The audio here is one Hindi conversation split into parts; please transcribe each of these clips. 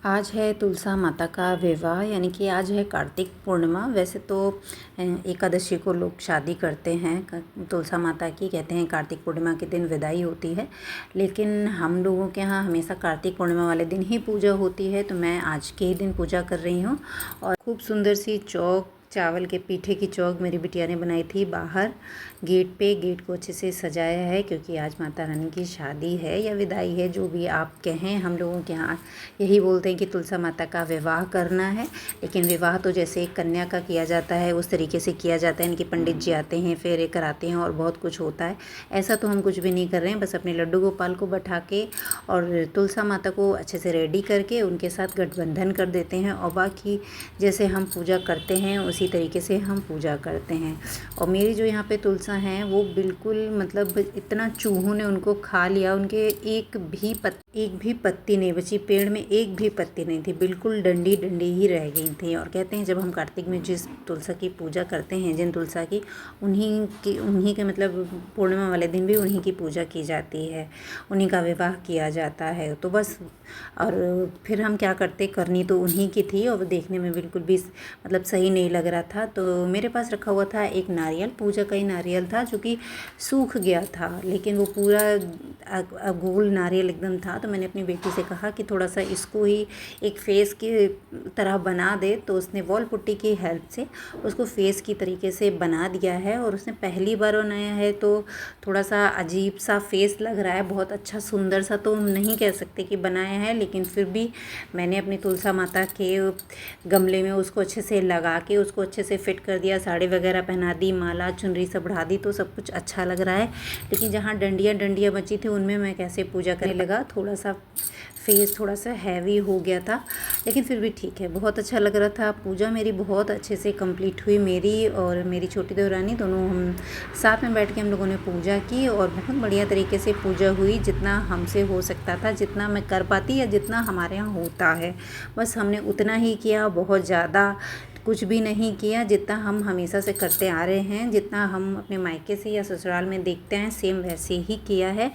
आज है तुलसा माता का विवाह, यानी कि आज है कार्तिक पूर्णिमा। वैसे तो एकादशी को लोग शादी करते हैं, तुलसा माता की कहते हैं कार्तिक पूर्णिमा के दिन विदाई होती है, लेकिन हम लोगों के यहाँ हमेशा कार्तिक पूर्णिमा वाले दिन ही पूजा होती है। तो मैं आज के ही दिन पूजा कर रही हूँ। और खूब सुंदर सी चौक, चावल के पीठे की चौक मेरी बिटिया ने बनाई थी बाहर गेट पे। गेट को अच्छे से सजाया है क्योंकि आज माता रानी की शादी है या विदाई है, जो भी आप कहें। हम लोगों के यहाँ यही बोलते हैं कि तुलसा माता का विवाह करना है, लेकिन विवाह तो जैसे एक कन्या का किया जाता है उस तरीके से किया जाता है, इनके पंडित जी आते हैं, फेरे कराते हैं और बहुत कुछ होता है। ऐसा तो हम कुछ भी नहीं कर रहे हैं, बस अपने लड्डू गोपाल को बैठा के और तुलसा माता को अच्छे से रेडी करके उनके साथ गठबंधन कर देते हैं। और बाकी जैसे हम पूजा करते हैं उसी तरीके से हम पूजा करते हैं। और मेरी जो यहाँ पे तुलसा हैं वो बिल्कुल मतलब इतना चूहों ने उनको खा लिया, उनके एक भी पत्ती नहीं बची, पेड़ में एक भी पत्ती नहीं थी, बिल्कुल डंडी डंडी ही रह गई थी। और कहते हैं जब हम कार्तिक में जिस तुलसा की पूजा करते हैं, जिन तुलसा की, उन्हीं के मतलब पूर्णिमा वाले दिन भी उन्हीं की पूजा की जाती है, उन्हीं का विवाह किया जाता है। तो बस, और फिर हम क्या करते, करनी तो उन्हीं की थी और वो देखने में बिल्कुल भी मतलब सही नहीं लग रहा था। तो मेरे पास रखा हुआ था एक नारियल, पूजा का ही नारियल था जो कि सूख गया था, लेकिन वो पूरा गोल नारियल एकदम था। तो मैंने अपनी बेटी से कहा कि थोड़ा सा इसको ही एक फेस की तरह बना दे। तो उसने वॉल पुट्टी की हेल्प से उसको फेस की तरीके से बना दिया है। और उसने पहली बार बनाया है तो थोड़ा सा अजीब सा फेस लग रहा है, बहुत अच्छा सुंदर सा तो हम नहीं कह सकते कि बनाया है, लेकिन फिर भी मैंने अपनी तुलसा माता के गमले में उसको अच्छे से लगा के उसको अच्छे से फिट कर दिया, साड़ी वगैरह पहना दी, माला चुनरी सब बढ़ा दी, तो सब कुछ अच्छा लग रहा है। लेकिन जहाँ डंडियाँ बची थी उनमें मैं कैसे पूजा करने लगा, थोड़ा सा फेस थोड़ा सा हैवी हो गया था, लेकिन फिर भी ठीक है, बहुत अच्छा लग रहा था। पूजा मेरी बहुत अच्छे से कंप्लीट हुई, मेरी और मेरी छोटी देवरानी दोनों हम साथ में बैठ के हम लोगों ने पूजा की और बहुत बढ़िया तरीके से पूजा हुई, जितना हमसे हो सकता था, जितना मैं कर पाती या जितना हमारे यहाँ होता है, बस हमने उतना ही किया। बहुत ज़्यादा कुछ भी नहीं किया, जितना हम हमेशा से करते आ रहे हैं, जितना हम अपने मायके से या ससुराल में देखते हैं सेम वैसे ही किया है।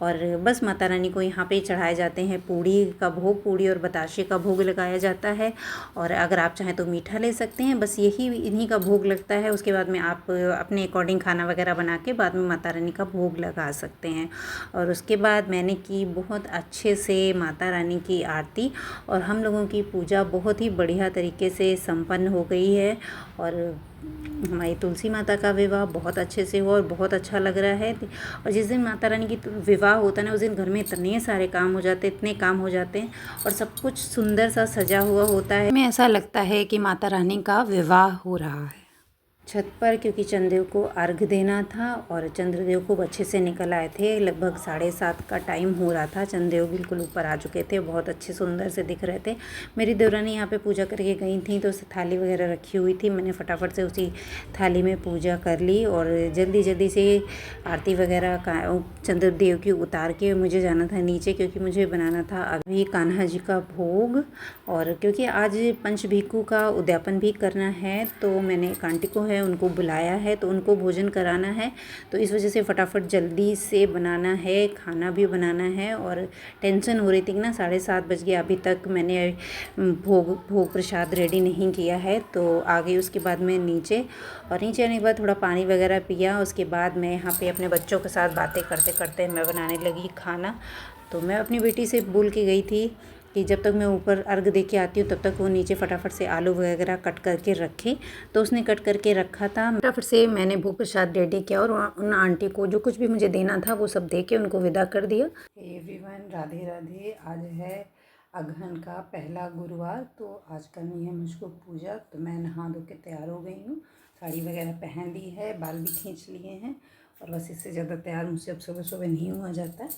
और बस माता रानी को यहाँ पे चढ़ाए जाते हैं पूड़ी का भोग, पूड़ी और बताशे का भोग लगाया जाता है। और अगर आप चाहें तो मीठा ले सकते हैं, बस यही इन्हीं का भोग लगता है। उसके बाद में आप अपने अकॉर्डिंग खाना वगैरह बना के बाद में माता रानी का भोग लगा सकते हैं। और उसके बाद मैंने की बहुत अच्छे से माता रानी की आरती, और हम लोगों की पूजा बहुत ही बढ़िया तरीके से संपन्न हो गई है। और हमारी तुलसी माता का विवाह बहुत अच्छे से हुआ और बहुत अच्छा लग रहा है। और जिस दिन माता रानी की विवाह होता है ना, उस दिन घर में इतने सारे काम हो जाते हैं, इतने काम हो जाते हैं, और सब कुछ सुंदर सा सजा हुआ होता है। हमें ऐसा लगता है कि माता रानी का विवाह हो रहा है छत पर, क्योंकि चंद्रदेव को अर्घ देना था और चंद्रदेव खूब अच्छे से निकल आए थे। लगभग 7:30 का टाइम हो रहा था, चंद्रदेव बिल्कुल ऊपर आ चुके थे, बहुत अच्छे सुंदर से दिख रहे थे। मेरी देवरानी यहाँ पे पूजा करके गई थी तो थाली वगैरह रखी हुई थी, मैंने फटाफट से उसी थाली में पूजा कर ली और जल्दी जल्दी से आरती वगैरह का चंद्रदेव की उतार के मुझे जाना था नीचे, क्योंकि मुझे बनाना था अभी कान्हा जी का भोग। और क्योंकि आज पंचभीखू का उद्यापन भी करना है, तो मैंने एक आंटी को उनको बुलाया है, तो उनको भोजन कराना है, तो इस वजह से फटाफट जल्दी से बनाना है, खाना भी बनाना है। और टेंशन हो रही थी कि ना 7:30 बज गया, अभी तक मैंने भोग प्रसाद रेडी नहीं किया है। तो आ गई उसके बाद मैं नीचे, और नीचे आने के बाद थोड़ा पानी वगैरह पिया। उसके बाद मैं यहाँ पे अपने बच्चों के साथ बातें करते करते मैं बनाने लगी खाना। तो मैं अपनी बेटी से बोल के गई थी कि जब तक मैं ऊपर अर्घ दे के आती हूँ तब तक वो नीचे फटाफट से आलू वगैरह कट करके रखे, तो उसने कट करके रखा था। फटाफट से मैंने भोग प्रसाद रेडी किया और उन आंटी को जो कुछ भी मुझे देना था वो सब दे के उनको विदा कर दिया। एवरीवन, राधे राधे। आज है अगहन का पहला गुरुवार, तो आज करनी है मुझको पूजा। तो मैं नहा धो के तैयार हो गई हूँ, साड़ी वगैरह पहन ली है, बाल भी खींच लिए हैं, और बस इससे ज़्यादा तैयार मुझसे अब सुबह सुबह नहीं हुआ जाता।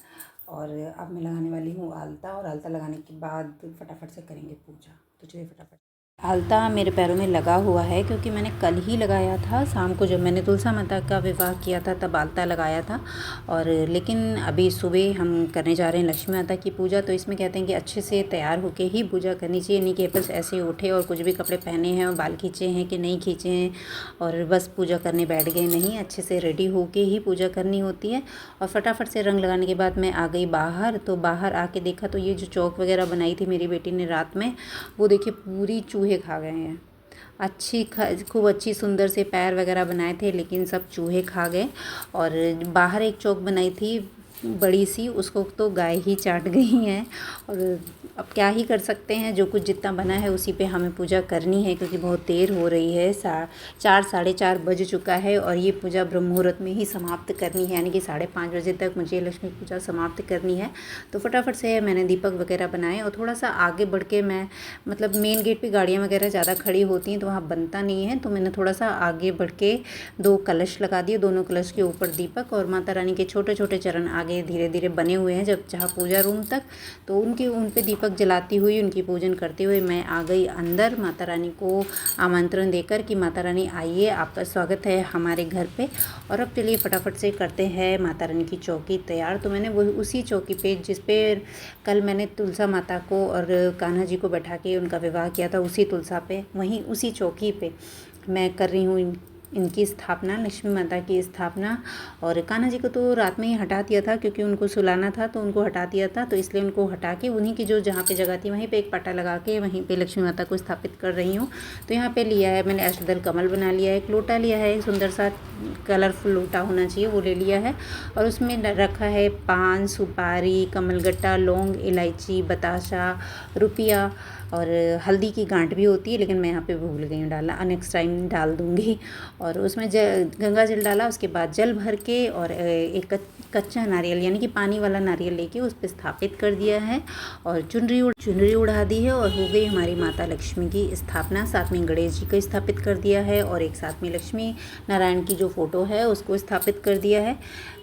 और अब मैं लगाने वाली हूँ आलता, और आलता लगाने के बाद फटाफट से करेंगे पूजा। तो चलिए फटाफट। आलता मेरे पैरों में लगा हुआ है क्योंकि मैंने कल ही लगाया था। शाम को जब मैंने तुलसा माता का विवाह किया था तब आलता लगाया था। और लेकिन अभी सुबह हम करने जा रहे हैं लक्ष्मी माता की पूजा। तो इसमें कहते हैं कि अच्छे से तैयार होके ही पूजा करनी चाहिए, नहीं कि बस ऐसे उठे और कुछ भी कपड़े पहने हैं और बाल खींचे हैं कि नहीं खींचे हैं और बस पूजा करने बैठ गए। नहीं, अच्छे से रेडी होके ही पूजा करनी होती है। और फटाफट से रंग लगाने के बाद मैं आ गई बाहर। तो बाहर आके देखा तो ये जो चौक वगैरह बनाई थी मेरी बेटी ने रात में, वो देखिए पूरी चूहे खा गए हैं। खूब अच्छी सुंदर से पैर वगैरह बनाए थे, लेकिन सब चूहे खा गए। और बाहर एक चौक बनाई थी बड़ी सी, उसको तो गाय ही चाट गई हैं। और अब क्या ही कर सकते हैं, जो कुछ जितना बना है उसी पे हमें पूजा करनी है, क्योंकि बहुत देर हो रही है। 4 साढ़े 4 बज चुका है और ये पूजा ब्रह्म मुहूर्त में ही समाप्त करनी है, यानी कि 5:30 बजे तक मुझे लक्ष्मी पूजा समाप्त करनी है। तो फटाफट से मैंने दीपक वगैरह बनाए और थोड़ा सा आगे बढ़ के मैं मतलब मेन गेट पे गाड़ियाँ वगैरह ज़्यादा खड़ी होती हैं तो वहाँ बनता नहीं है, तो मैंने थोड़ा सा आगे बढ़ के 2 कलश लगा दिए। दोनों कलश के ऊपर दीपक और माता रानी के छोटे छोटे चरण आगे धीरे धीरे बने हुए हैं जब जहाँ पूजा रूम तक। तो उन पे दीपक जलाती हुई उनकी पूजन करते हुए मैं आ गई अंदर, माता रानी को आमंत्रण देकर कि माता रानी आइए, आपका स्वागत है हमारे घर पे। और अब चलिए फटाफट से करते हैं माता रानी की चौकी तैयार। तो मैंने वो उसी चौकी पे जिस पे कल मैंने तुलसा माता को और कान्हा जी को बैठा के उनका विवाह किया था, उसी तुलसा पे वहीं उसी चौकी पे मैं कर रही हूँ इनकी स्थापना, लक्ष्मी माता की स्थापना। और कान्हा जी को तो रात में ही हटा दिया था क्योंकि उनको सुलाना था, तो उनको हटा दिया था, तो इसलिए उनको हटा के उन्हीं की जो जहाँ पे जगह थी वहीं पे एक पाटा लगा के वहीं पे लक्ष्मी माता को स्थापित कर रही हूँ। तो यहाँ पे लिया है मैंने अष्टदल कमल बना लिया है, एक लोटा लिया है, एक सुंदर सा कलरफुल लोटा होना चाहिए वो ले लिया है। और उसमें रखा है पान, सुपारी, कमलगट्टा, लौंग, इलायची, बताशा, रुपया और हल्दी की गांठ भी होती है, लेकिन मैं यहाँ पे भूल गई हूँ डालना, नेक्स्ट टाइम डाल दूँगी। और उसमें गंगा जल डाला, उसके बाद जल भर के और एक कच्चा नारियल यानी कि पानी वाला नारियल लेके उस पर स्थापित कर दिया है और चुनरी उड़ा दी है और हो गई हमारी माता लक्ष्मी की स्थापना। साथ में गणेश जी को स्थापित कर दिया है और एक साथ में लक्ष्मी नारायण की जो फ़ोटो है उसको स्थापित कर दिया है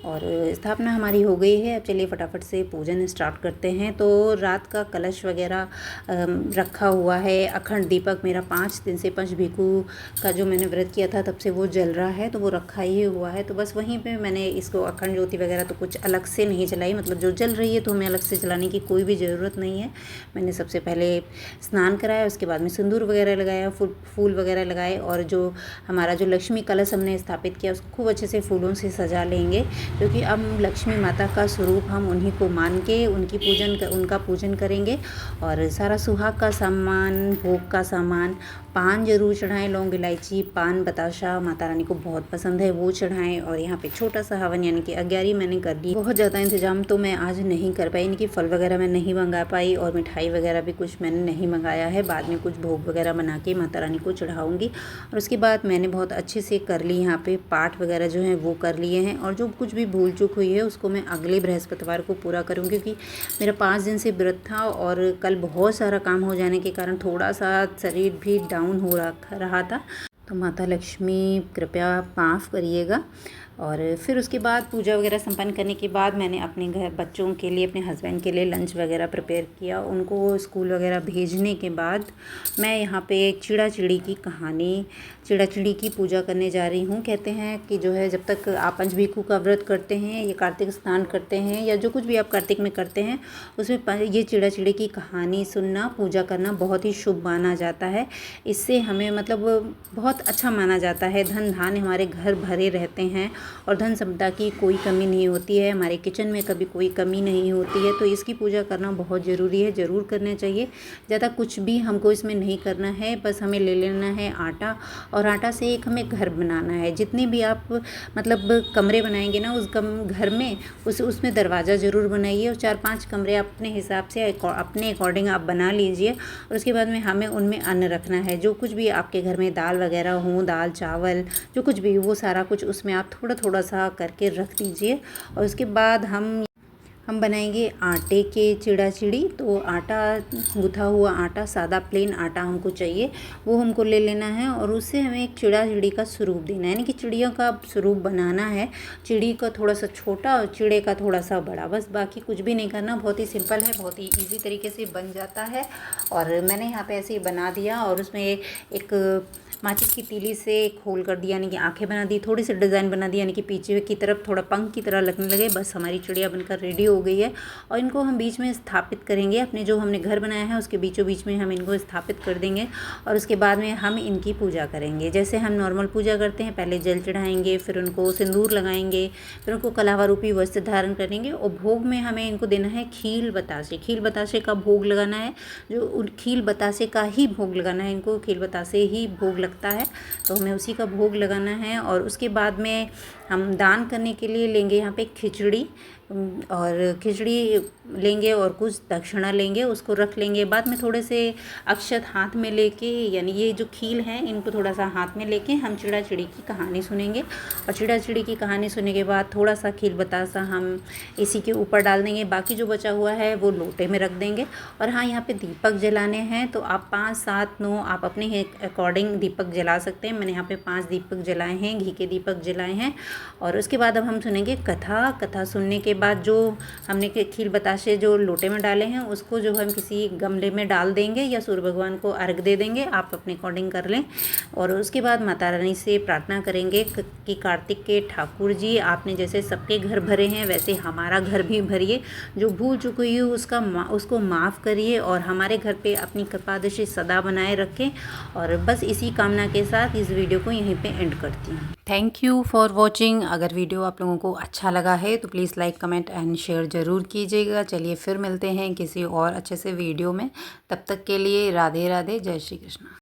और स्थापना हमारी हो गई है। अब चलिए फटाफट से पूजन स्टार्ट करते हैं। तो रात का कलश वगैरह रखा हुआ है, अखंड दीपक मेरा 5 दिन से पंच भिखु का जो मैंने व्रत किया था तब से वो जल रहा है, तो वो रखा ही हुआ है। तो बस वहीं पे मैंने इसको अखंड ज्योति वगैरह तो कुछ अलग से नहीं जलाई, मतलब जो जल रही है तो हमें अलग से जलाने की कोई भी ज़रूरत नहीं है। मैंने सबसे पहले स्नान कराया, उसके बाद में सिंदूर वगैरह लगाया, फूल वगैरह लगाए और जो हमारा जो लक्ष्मी कलश हमने स्थापित किया उसको खूब अच्छे से फूलों से सजा लेंगे, क्योंकि अब लक्ष्मी माता का स्वरूप हम उन्हीं को मान के उनका पूजन करेंगे। और सारा सुहाग का सामान, भोग का सामान, पान जरूर चढ़ाएं, लौंग, इलायची, पान, बताशा माता रानी को बहुत पसंद है वो चढ़ाएं। और यहाँ पे छोटा सा हवन यानी कि अग्यारी मैंने कर ली। बहुत ज़्यादा इंतजाम तो मैं आज नहीं कर पाई, यानी कि फल वगैरह मैं नहीं मंगा पाई और मिठाई वगैरह भी कुछ मैंने नहीं मंगाया है। बाद में कुछ भोग वगैरह बना के माता रानी को चढ़ाऊँगी। और उसके बाद मैंने बहुत अच्छे से कर ली, यहाँ पे पाठ वगैरह जो है वो कर लिए हैं। और जो कुछ भी भूल चूक हुई है उसको मैं अगले बृहस्पतिवार को पूरा करूँगी, क्योंकि मेरा 5 दिन से व्रत था और कल बहुत सारा काम हो जाने के कारण थोड़ा सा शरीर भी डाउन हो रहा था। तो माता लक्ष्मी कृपया माफ़ करिएगा। और फिर उसके बाद पूजा वगैरह संपन्न करने के बाद मैंने अपने घर बच्चों के लिए, अपने हस्बैंड के लिए लंच वगैरह प्रिपेयर किया। उनको स्कूल वगैरह भेजने के बाद मैं यहाँ पे चिड़ा चिड़ी की कहानी, चिड़ा चिड़ी की पूजा करने जा रही हूँ। कहते हैं कि जो है जब तक आप पंचभिखु का व्रत करते हैं या कार्तिक स्नान करते हैं या जो कुछ भी आप कार्तिक में करते हैं, उसमें ये चिड़ा चिड़ी की कहानी सुनना, पूजा करना बहुत ही शुभ माना जाता है। इससे हमें मतलब बहुत अच्छा माना जाता है। धन धान्य हमारे घर भरे रहते हैं और धन संपदा की कोई कमी नहीं होती है, हमारे किचन में कभी कोई कमी नहीं होती है। तो इसकी पूजा करना बहुत ज़रूरी है, ज़रूर करना चाहिए। ज़्यादा कुछ भी हमको इसमें नहीं करना है, बस हमें ले लेना है आटा और आटा से एक हमें घर बनाना है। जितने भी आप मतलब कमरे बनाएंगे ना उस घर में उसमें दरवाज़ा ज़रूर बनाइए और 4-5 कमरे आप अपने हिसाब से अपने अकॉर्डिंग आप बना लीजिए। और उसके बाद में हमें उनमें अन्न रखना है, जो कुछ भी आपके घर में दाल वगैरह हो, दाल चावल जो कुछ भी वो सारा कुछ उसमें आप थोड़ा थोड़ा सा करके रख दीजिए। और उसके बाद हम हम बनाएंगे आटे के चिड़ा चिड़ी। तो आटा, गूथा हुआ आटा, सादा प्लेन आटा हमको चाहिए, वो हमको ले लेना है और उससे हमें एक चिड़ा चिड़ी का स्वरूप देना है, यानी कि चिड़ियों का स्वरूप बनाना है। चिड़ी का थोड़ा सा छोटा और चिड़े का थोड़ा सा बड़ा, बस बाकी कुछ भी नहीं करना। बहुत ही सिंपल है, बहुत ही ईजी तरीके से बन जाता है। और मैंने यहाँ पे ऐसे ही बना दिया और उसमें एक माचिस की तीली से एक होल कर दिया, यानी कि आंखें बना दी, थोड़ी सी डिज़ाइन बना दी, यानी कि पीछे की तरफ थोड़ा पंख की तरह लगने लगे। बस हमारी चिड़िया बनकर रेडी हो गई है। और इनको हम बीच में स्थापित करेंगे, अपने जो हमने घर बनाया है उसके बीचों बीच में हम इनको स्थापित कर देंगे। और उसके बाद में हम इनकी पूजा करेंगे, जैसे हम नॉर्मल पूजा करते हैं। पहले जल चढ़ाएंगे, फिर उनको सिंदूर लगाएंगे, फिर उनको कलावा रूपी वस्त्र धारण करेंगे। और भोग में हमें इनको देना है खील बतासे। खील बतासे का भोग लगाना है, जो खील बतासे का ही भोग लगाना है। इनको खील बतासे ही भोग लगता है, तो हमें उसी का भोग लगाना है। और उसके बाद में हम दान करने के लिए लेंगे यहाँ पे खिचड़ी, और खिचड़ी लेंगे और कुछ दक्षिणा लेंगे, उसको रख लेंगे। बाद में थोड़े से अक्षत हाथ में लेके, यानी ये जो खील हैं इनको थोड़ा सा हाथ में लेके हम चिड़ा चिड़ी की कहानी सुनेंगे। और चिड़ा चिड़ी की कहानी सुनने के बाद थोड़ा सा खील बतासा हम इसी के ऊपर डाल देंगे, बाकी जो बचा हुआ है वो लोटे में रख देंगे। और हाँ, यहाँ पे दीपक जलाने हैं, तो आप 5, 7, 9 आप अपने अकॉर्डिंग दीपक जला सकते हैं। मैंने यहाँ पे 5 दीपक जलाए हैं, घी के दीपक जलाए हैं। और उसके बाद अब हम सुनेंगे कथा। कथा सुनने के बाद जो हमने खील बतासे जो लोटे में डाले हैं उसको जो हम किसी गमले में डाल देंगे या सूर्य भगवान को अर्घ दे देंगे, आप अपने अकॉर्डिंग कर लें। और उसके बाद माता रानी से प्रार्थना करेंगे कि कार्तिक के ठाकुर जी, आपने जैसे सबके घर भरे हैं वैसे हमारा घर भी भरिए, जो भूल चुकी हो उसको माफ़ करिए और हमारे घर पे अपनी कृपा दृष्टि सदा बनाए रखें। और बस इसी कामना के साथ इस वीडियो को यहीं पे एंड करती हूँ। Thank you for watching. अगर वीडियो आप लोगों को अच्छा लगा है तो please like, comment and share ज़रूर कीजिएगा। चलिए फिर मिलते हैं किसी और अच्छे से वीडियो में, तब तक के लिए राधे राधे, जय श्री कृष्ण।